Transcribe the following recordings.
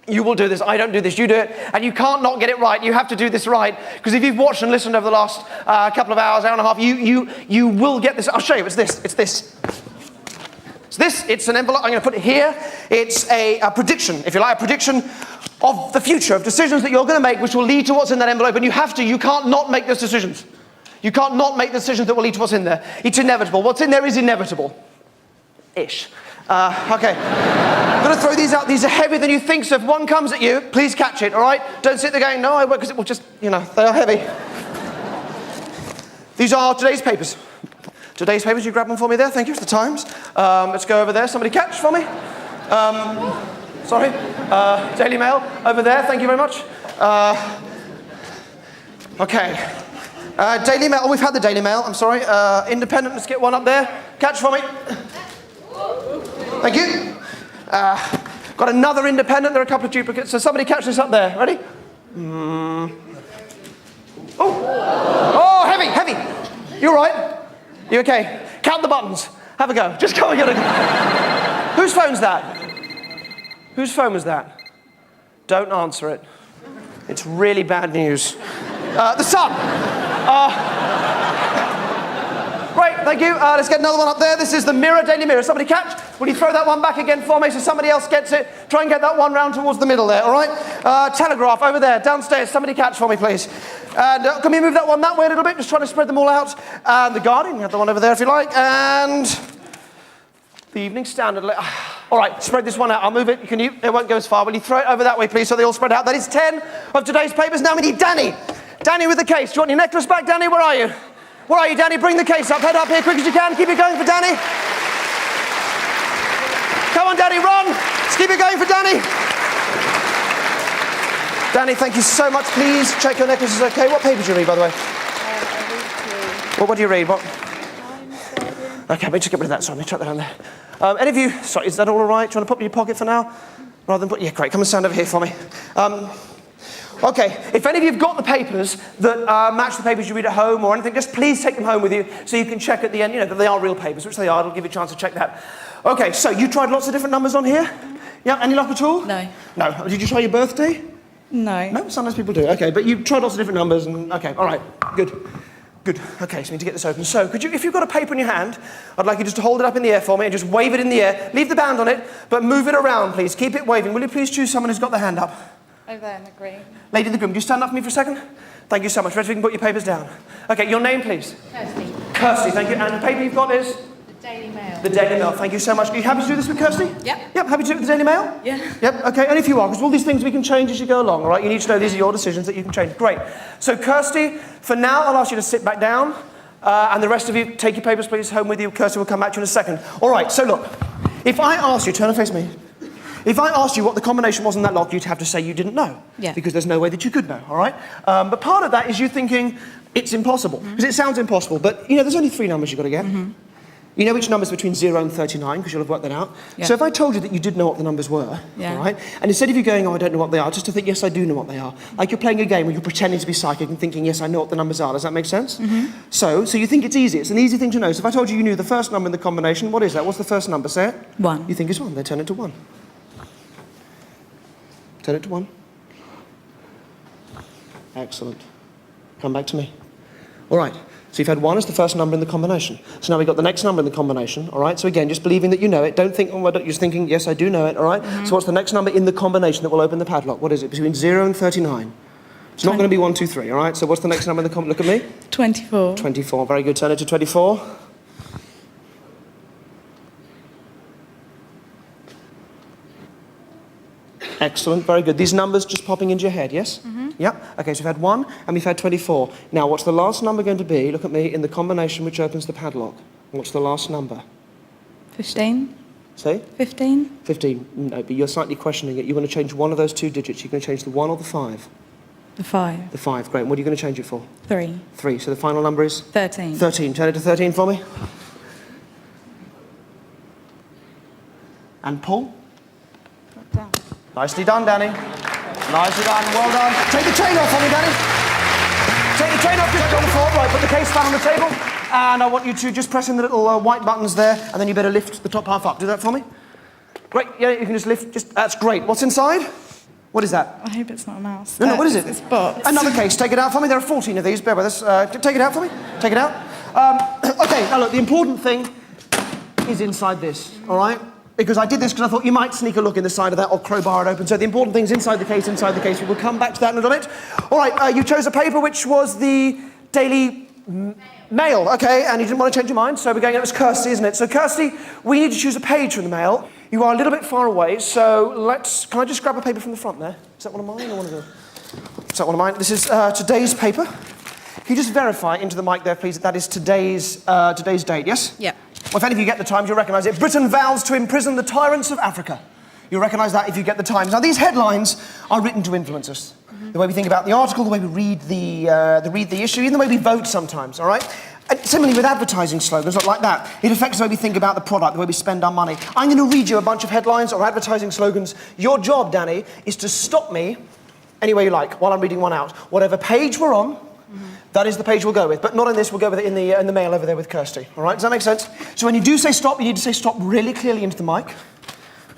You will do this. I don't do this. You do it. And you can't not get it right. You have to do this right. Because if you've watched and listened over the last couple of hours, hour and a half, you will get this. I'll show you. It's this. It's this. It's this. It's an envelope. I'm going to put it here. It's a prediction, if you like, a prediction of the future, of decisions that you're going to make, which will lead to what's in that envelope. And you can't not make those decisions. You can't not make decisions that will lead to what's in there. It's inevitable. What's in there is inevitable-ish. Okay. I'm going to throw these out. These are heavier than you think, so if one comes at you, please catch it, all right? Don't sit there going, no, I won't, because it will just, they are heavy. These are today's papers. Today's papers, you grab them for me there. Thank you. It's the Times. Let's go over there. Somebody catch for me. Sorry. Daily Mail over there. Thank you very much. Okay. Daily Mail. Oh, we've had the Daily Mail. I'm sorry. Independent. Let's get one up there. Catch for me. Thank you. Got another Independent. There are a couple of duplicates. So somebody catch this up there. Ready? Oh, heavy, heavy. You all right? You okay? Count the buttons. Have a go. Just go and get a go. Whose phone's that? Whose phone was that? Don't answer it. It's really bad news. The Sun. Great, thank you. Let's get another one up there. This is the Mirror, Daily Mirror. Somebody catch? Will you throw that one back again for me so somebody else gets it? Try and get that one round towards the middle there, all right? Telegraph over there, downstairs. Somebody catch for me, please. And can we move that one that way a little bit? Just trying to spread them all out. And the Guardian, you have the one over there if you like. And the Evening Standard. All right, spread this one out. I'll move it. It won't go as far. Will you throw it over that way, please, so they all spread out? That is 10 of today's papers. Now we need Danny. Danny with the case. Do you want your necklace back, Danny? Where are you? Where are you, Danny? Bring the case up. Head up here quick as you can. Keep it going for Danny. Come on, Danny, run. Let's keep it going for Danny. Danny, thank you so much. Please check your necklace is okay. What paper do you read, by the way? I read what do you read? What? Okay, let me just get rid of that. Sorry, let me chuck that down there. Any of you, sorry, is that all right? Do you want to put it in your pocket for now? Rather than put, yeah, great. Come and stand over here for me. Okay, if any of you have got the papers that match the papers you read at home or anything, just please take them home with you so you can check at the end, that they are real papers, which they are. It'll give you a chance to check that. Okay, so you tried lots of different numbers on here? Yeah, any luck at all? No. No. Did you try your birthday? No. No, sometimes people do. Okay, but you tried lots of different numbers and, okay, all right, good. Good. Okay, so we need to get this open. So, could you, if you've got a paper in your hand, I'd like you just to hold it up in the air for me and just wave it in the air. Leave the band on it, but move it around, please. Keep it waving. Will you please choose someone who's got their hand up? Over there in the green. Lady in the green, do you stand up for me for a second? Thank you so much. Ready, we can put your papers down. Okay, your name, please? Kirsty. Kirsty, thank you. And the paper you've got is? The Daily Mail. The Daily Mail, thank you so much. Are you happy to do this with Kirsty? Yep. Yep, happy to do it with the Daily Mail? Yeah. Yep, okay, only if you are, because all these things we can change as you go along, all right? You need to know these are your decisions that you can change. Great. So, Kirsty, for now, I'll ask you to sit back down. And the rest of you, take your papers, please, home with you. Kirsty will come back to you in a second. All right, so look, if I asked you, turn and face me. If I asked you what the combination was in that lock, you'd have to say you didn't know. Yeah. Because there's no way that you could know, all right? But part of that is you thinking it's impossible. Because it sounds impossible, but, there's only 3 numbers you've got to get. You know which number's between 0 and 39, because you'll have worked that out. Yeah. So if I told you that you did know what the numbers were, all right, and instead of you going, oh, I don't know what they are, just to think, yes, I do know what they are. Like you're playing a game where you're pretending to be psychic and thinking, yes, I know what the numbers are. Does that make sense? So you think it's easy. It's an easy thing to know. So if I told you you knew the first number in the combination, what is that? What's the first number? Say it. 1. You think it's 1. Then turn it to 1. Turn it to 1. Excellent. Come back to me. All right. So you've had 1 as the first number in the combination. So now we've got the next number in the combination, all right? So again, just believing that you know it. Don't think, oh, you're just thinking, yes, I do know it, all right? So what's the next number in the combination that will open the padlock? What is it? Between 0 and 39. It's not going to be 1, 2, 3, all right? So what's the next number in the combination? Look at me. 24. 24. Very good. Turn it to 24. Excellent. Very good. These numbers just popping into your head, yes? Yep. Okay, so we've had 1 and we've had 24. Now, what's the last number going to be, look at me, in the combination which opens the padlock? What's the last number? 15. Say? 15. 15. No, but you're slightly questioning it. You want to change one of those 2 digits. You're going to change the 1 or the 5? The 5. The 5. Great. And what are you going to change it for? 3. 3. So the final number is? 13. 13. Turn it to 13 for me. And pull. Down. Nicely done, Danny. Nicely done. Well done. Take the chain off for me, Danny. Take the chain off just on the floor. Right, put the case down on the table. And I want you to just press in the little white buttons there, and then you better lift the top half up. Do that for me. Great. Yeah, you can just lift. That's great. What's inside? What is that? I hope it's not a mouse. No, what is it? It's box. Another case. Take it out for me. There are 14 of these. Bear with us. Take it out for me. Take it out. Okay, now look, the important thing is inside this, all right? Because I did this because I thought you might sneak a look in the side of that or crowbar it open. So the important thing's inside the case, inside the case. We will come back to that in a little bit. All right, you chose a paper which was the Daily Mail, okay, and you didn't want to change your mind, so we're going, it was Kirsty, isn't it? So Kirsty, we need to choose a page from the Mail. You are a little bit far away, so can I just grab a paper from the front there? Is that one of mine or one of the... Is that one of mine? This is today's paper. Can you just verify into the mic there, please, that is today's date, yes? Yeah. Well, if any of you get the Times, you'll recognise it. Britain vows to imprison the tyrants of Africa. You'll recognise that if you get the Times. Now, these headlines are written to influence us. The way we think about the article, the way we read the issue, even the way we vote sometimes, all right? And similarly with advertising slogans, not like that. It affects the way we think about the product, the way we spend our money. I'm going to read you a bunch of headlines or advertising slogans. Your job, Danny, is to stop me any way you like while I'm reading one out. Whatever page we're on, that is the page we'll go with. But not in this, we'll go with it in the Mail over there with Kirsty, all right? Does that make sense? So when you do say stop, you need to say stop really clearly into the mic.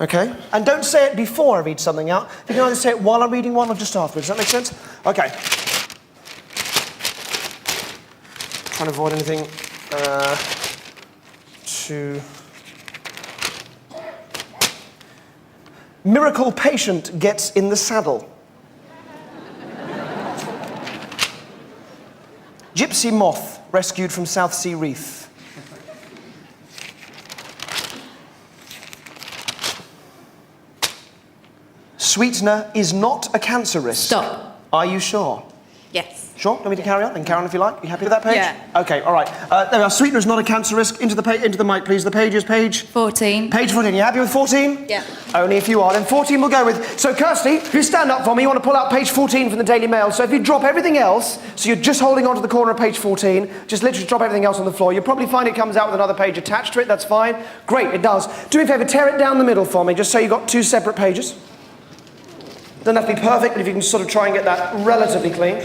Okay? And don't say it before I read something out. You can either say it while I'm reading one or just afterwards. Does that make sense? Okay. Trying to avoid anything Miracle patient gets in the saddle. Gypsy moth rescued from South Sea Reef. Sweetener is not a cancer risk. Stop. Are you sure? Yes. Sure? Want me to carry on? Then carry on if you like. You happy with that page? Yeah. Okay, all right. There we are. Sweetener is not a cancer risk. Into the mic, please. The page is page... 14. Page 14. You happy with 14? Yeah. Only if you are. Then 14 we'll go with. So, Kirsty, if you stand up for me, you want to pull out page 14 from the Daily Mail. So if you drop everything else, so you're just holding on to the corner of page 14, just literally drop everything else on the floor. You'll probably find it comes out with another page attached to it. That's fine. Great, it does. Do me a favour, tear it down the middle for me, just so you've got two separate pages. Doesn't have to be perfect, but if you can sort of try and get that relatively clean.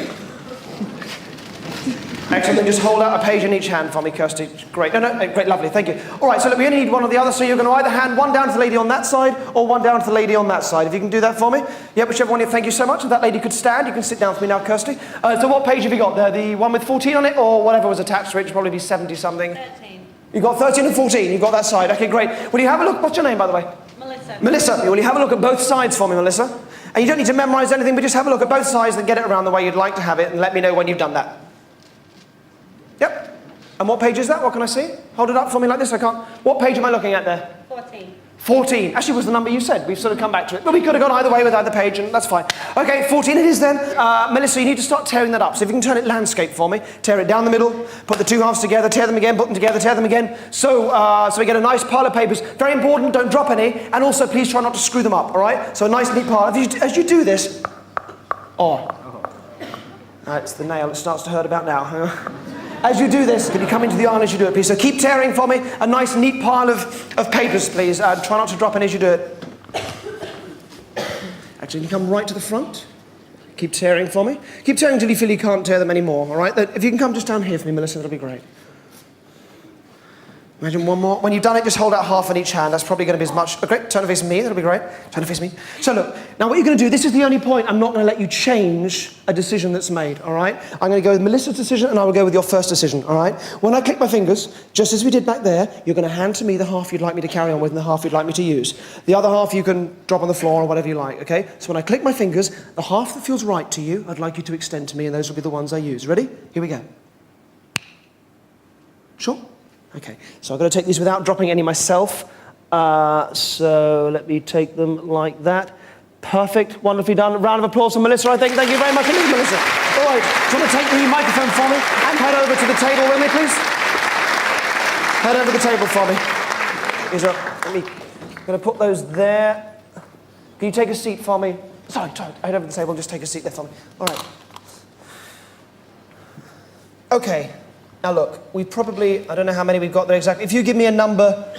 Excellent, then just hold out a page in each hand for me, Kirsty. Great, great, lovely, thank you. All right, so look, we only need one or the other, so you're going to either hand one down to the lady on that side or one down to the lady on that side. If you can do that for me. Yeah, whichever one, thank you so much. If that lady could stand, you can sit down for me now, Kirsty. So what page have you got there? The one with 14 on it or whatever was attached to it? It should probably be 70-something. 13. You've got 13 and 14, you've got that side. Okay, great. Will you have a look? What's your name, by the way? Melissa. Melissa, will you have a look at both sides for me, Melissa? And you don't need to memorise anything, but just have a look at both sides and get it around the way you'd like to have it and let me know when you've done that. Yep. And what page is that? What can I see? Hold it up for me like this, I can't. What page am I looking at there? 14. 14. Actually, was the number you said. We've sort of come back to it. But we could have gone either way with either page, and that's fine. Okay, 14 it is then. Melissa, you need to start tearing that up. So if you can turn it landscape for me, tear it down the middle, put the two halves together, tear them again, put them together, tear them again. So we get a nice pile of papers. Very important, don't drop any. And also, please try not to screw them up, all right? So a nice neat pile. As you do this... It's the nail it starts to hurt about now. As you do this, can you come into the aisle as you do it, please? So keep tearing for me. A nice, neat pile of papers, please. Try not to drop any as you do it. Actually, can you come right to the front? Keep tearing for me. Keep tearing until you feel you can't tear them anymore, all right? If you can come just down here for me, Melissa, that'll be great. Imagine one more. When you've done it, just hold out half in each hand. That's probably going to be as much. Oh, great. Turn to face me. That'll be great. Turn to face me. So look, now what you're going to do, this is the only point. I'm not going to let you change a decision that's made, all right? I'm going to go with Melissa's decision, and I will go with your first decision, all right? When I click my fingers, just as we did back there, you're going to hand to me the half you'd like me to carry on with and the half you'd like me to use. The other half you can drop on the floor or whatever you like, okay? So when I click my fingers, the half that feels right to you, I'd like you to extend to me, and those will be the ones I use. Ready? Here we go. Sure? Okay, so I'm going to take these without dropping any myself. So let me take them like that. Perfect, wonderfully done. Round of applause for Melissa, I think. Thank you very much indeed, Melissa. All right, do you want to take the microphone for me and head over to the table with me, please? Head over to the table for me. I'm going to put those there. Can you take a seat for me? Sorry, head over to the table and just take a seat there for me. All right. Okay. Now look, we probably, I don't know how many we've got there exactly. If you give me a number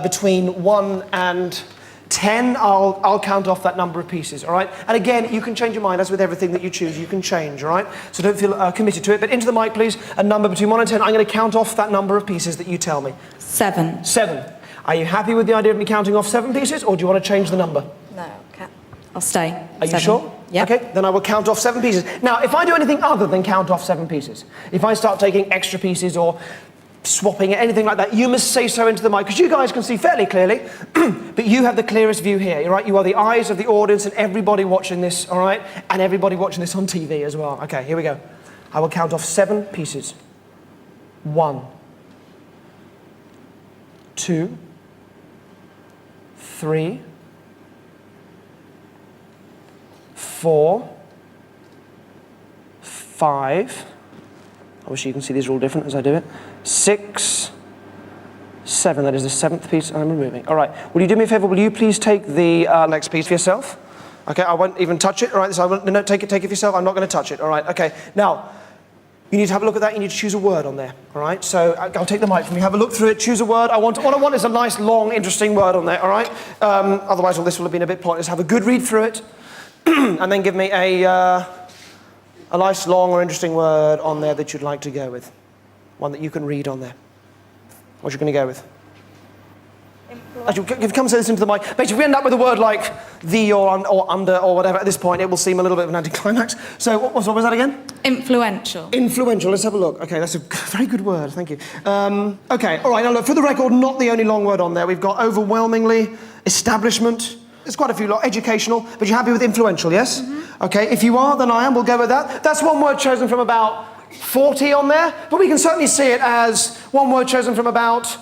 between 1 and 10, I'll count off that number of pieces, all right? And again, you can change your mind, as with everything that you choose, you can change, all right? So don't feel committed to it, but into the mic, please, a number between 1 and 10. I'm going to count off that number of pieces that you tell me. 7. 7. Are you happy with the idea of me counting off 7 pieces, or do you want to change the number? No, okay. I'll stay. Are you sure? Yeah. Okay, then I will count off 7 pieces. Now, if I do anything other than count off 7 pieces, if I start taking extra pieces or swapping it, anything like that, you must say so into the mic, because you guys can see fairly clearly, but you have the clearest view here, all right? You are the eyes of the audience and everybody watching this, all right? And everybody watching this on TV as well. Okay, here we go. I will count off 7 pieces. 1, 2, 3, 4, 5. I wish you can see these are all different as I do it. 6, 7. That is the 7th piece I'm removing. All right. Will you do me a favor? Will you please take the next piece for yourself? Okay. I won't even touch it. All right. So I won't, no, take it for yourself. I'm not going to touch it. All right. Okay. Now, you need to have a look at that. You need to choose a word on there. All right. So I'll take the mic from you. Have a look through it. Choose a word. What I want is a nice, long, interesting word on there. All right. Otherwise, all this will have been a bit pointless. Have a good read through it, and then give me a nice, long, or interesting word on there that you'd like to go with. One that you can read on there. What you're going to go with? Actually, come say this into the mic. Basically, if we end up with a word like the or under or whatever, at this point, it will seem a little bit of an anticlimax. So what was that again? Influential. Influential. Let's have a look. Okay, that's a very good word. Thank you. Okay, all right. Now look, for the record, not the only long word on there. We've got overwhelmingly, establishment. There's quite a few, educational, but you're happy with influential, yes? Mm-hmm. Okay, if you are, then I am. We'll go with that. That's one word chosen from about 40 on there, but we can certainly see it as one word chosen from about,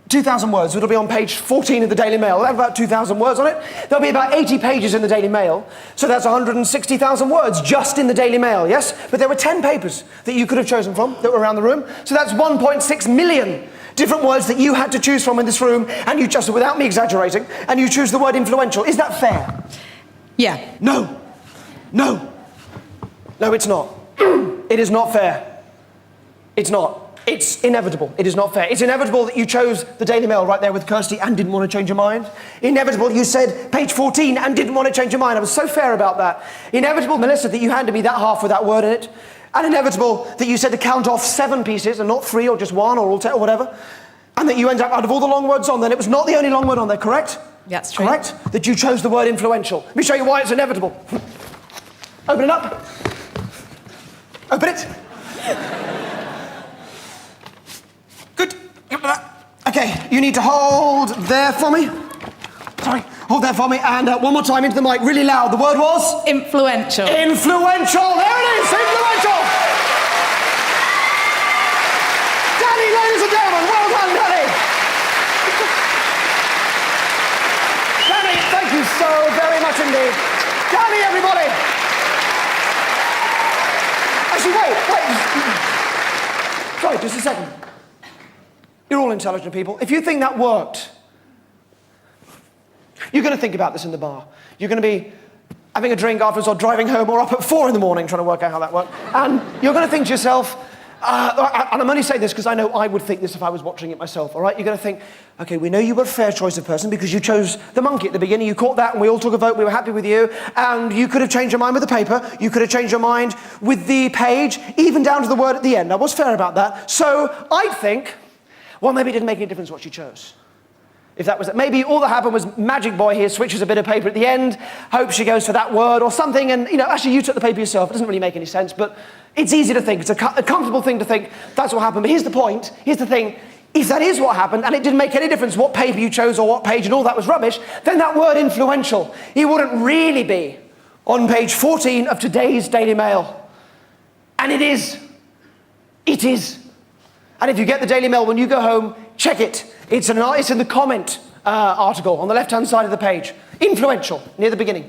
2,000 words. It'll be on page 14 of the Daily Mail. It'll have about 2,000 words on it. There'll be about 80 pages in the Daily Mail, so that's 160,000 words just in the Daily Mail, yes? But there were 10 papers that you could have chosen from that were around the room, so that's 1.6 million different words that you had to choose from in this room, and you just, without me exaggerating, and you choose the word influential. Is that fair? Yeah. No. No. No, it's not. It is not fair. It's not. It's inevitable. It is not fair. It's inevitable that you chose the Daily Mail right there with Kirsty and didn't want to change your mind. Inevitable you said page 14 and didn't want to change your mind. I was so fair about that. Inevitable, Melissa, that you handed me that half with that word in it. And inevitable that you said to count off 7 pieces and not 3 or just 1 or all 10 or whatever. And that you end up, out of all the long words on there, it was not the only long word on there, correct? That's true. Correct? That you chose the word influential. Let me show you why it's inevitable. Open it up. Open it. Good. Okay, you need to hold there for me. Sorry, hold there for me. And one more time into the mic, really loud. The word was? Influential. Influential. There it is. Influential. Danny, ladies and gentlemen, well done, Danny. Danny, thank you so very much indeed. Danny, everybody. Actually, wait. Sorry, just a second. You're all intelligent people. If you think that worked, you're going to think about this in the bar. You're going to be having a drink afterwards or driving home or up at 4 in the morning trying to work out how that worked. And you're going to think to yourself, and I'm only saying this because I know I would think this if I was watching it myself, all right? You're going to think, okay, we know you were a fair choice of person because you chose the monkey at the beginning. You caught that and we all took a vote. We were happy with you. And you could have changed your mind with the paper. You could have changed your mind with the page, even down to the word at the end. I was fair about that. So I'd think, well, maybe it didn't make any difference what you chose. If that was it. Maybe all that happened was Magic Boy here switches a bit of paper at the end, hopes she goes for that word or something, and, actually you took the paper yourself. It doesn't really make any sense, but it's easy to think. It's a comfortable thing to think that's what happened. But here's the point. Here's the thing. If that is what happened, and it didn't make any difference what paper you chose or what page and all that was rubbish, then that word influential, it wouldn't really be on page 14 of today's Daily Mail. And it is. It is. And if you get the Daily Mail when you go home, check it. It's in the comment article on the left-hand side of the page. Influential, near the beginning.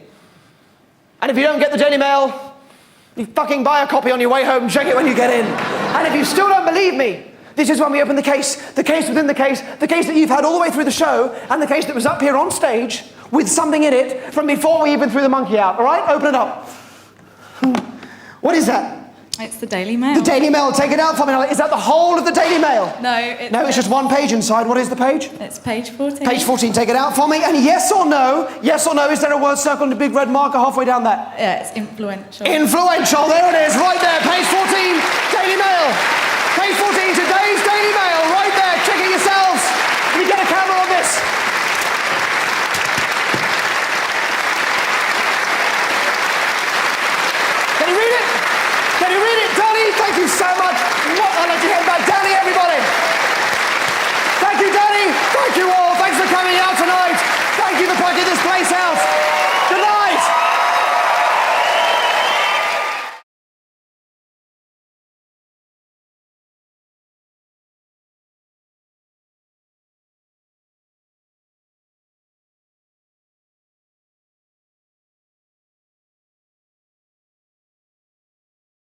And if you don't get the Daily Mail, you fucking buy a copy on your way home, check it when you get in. And if you still don't believe me, this is when we open the case within the case that you've had all the way through the show, and the case that was up here on stage with something in it from before we even threw the monkey out, all right? Open it up. What is that? It's the Daily Mail. The Daily Mail, take it out for me. Is that the whole of the Daily Mail? No, it's just one page inside. What is the page? It's page 14. Page 14, take it out for me. And yes or no, is there a word circled in a big red marker halfway down there? Yeah, it's influential. Influential, there it is, right there. Page 14, Daily Mail. Page 14, today's Daily Mail, right there. Check it yourselves. Can you get a camera on this?